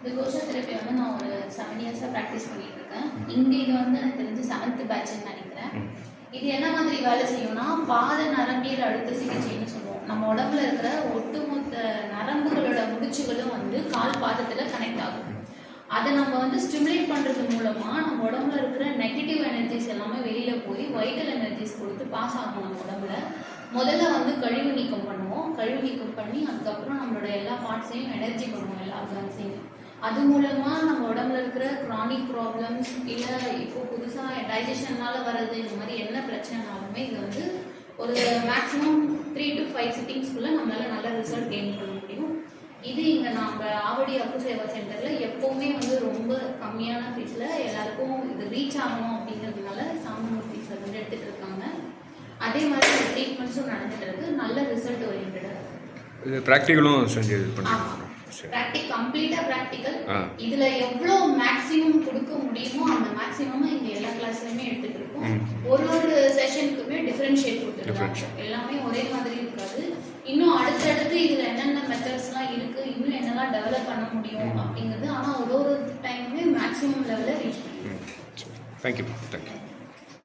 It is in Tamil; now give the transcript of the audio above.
இந்த கோஷா தெரப்பி வந்து நான் ஒரு 7 இயர்ஸாக ப்ராக்டிஸ் பண்ணிட்டு இருக்கேன். இங்கே இது வந்து எனக்கு தெரிஞ்சு 7th பேட்ச்னு நினைக்கிறேன். இது என்ன மாதிரி வேலை செய்யும்னா, பாத நரம்பியல் அழுத்த சிகிச்சைன்னு சொல்லுவோம். நம்ம உடம்புல இருக்கிற ஒட்டுமொத்த நரம்புகளோட முடிச்சுகளும் வந்து கால் பாதத்தில் கனெக்ட் ஆகும். அதை நம்ம வந்து ஸ்டிமுலேட் பண்ணுறது மூலமாக நம்ம உடம்புல இருக்கிற நெகட்டிவ் எனர்ஜிஸ் எல்லாமே வெளியில் போய் வைட்டல் எனர்ஜிஸ் கொடுத்து பாஸ் ஆகும் நம்ம உடம்புல. முதல்ல வந்து கழிவு நீக்கம் பண்ணுவோம். கழிவு நீக்கம் பண்ணி அதுக்கப்புறம் நம்மளோட எல்லா பார்ட்ஸையும் எனர்ஜி பண்ணுவோம், எல்லா ஆர்கன்ஸையும். அது மூலமாக நம்ம உடம்புல இருக்கிற க்ரானிக் ப்ராப்ளம்ஸ் இல்லை இப்போ புதுசாக டைஜஷன்னால வர்றது இந்த மாதிரி என்ன பிரச்சனைனாலுமே இது வந்து ஒரு மேக்ஸிமம் 3 to 5 சிட்டிங்ஸ்குள்ளே நம்மளால நல்ல ரிசல்ட் கெயின் பண்ண முடியும். இது இங்கே நம்ம ஆவடி அக்கு சேவா சென்டரில் எப்போவுமே வந்து ரொம்ப கம்மியான ஃபீஸில் எல்லாருக்கும் இது ரீச் ஆகணும் அப்படிங்கிறதுனால சாமனூர் ஃபீஸில் வந்து எடுத்துகிட்டு இருக்காங்க. அதே மாதிரி ட்ரீட்மெண்ட்ஸும் நடந்துட்டு இருக்கு. நல்ல ரிசல்ட் ஓரியன்டாக இது ப்ராக்டிக்கலும் செஞ்சு கம்ப்ளீட்டாக ப்ராக்டிக்கல். இதில் எவ்வளோ மேக்ஸிமம் கொடுக்க முடியுமோ அந்த மேக்ஸிமம் இங்கே எல்லா கிளாஸ்லையுமே எடுத்துகிட்டு இருக்கோம். ஒரு செஷனுக்குமே டிஃப்ரென்ஷியேட் கொடுத்துருக்காங்க. எல்லாமே ஒரே மாதிரி இருக்காது. இன்னும் அடுத்தடுத்து இதில் என்னென்ன மெத்தட்ஸ்லாம் இருக்குது, இன்னும் என்னெல்லாம் டெவலப் பண்ண முடியும் அப்படிங்கிறது. ஆனால் ஒரு டைமுமே மேக்ஸிமம் லெவலில் ரீச் பண்ணுவோம். தேங்க்யூ.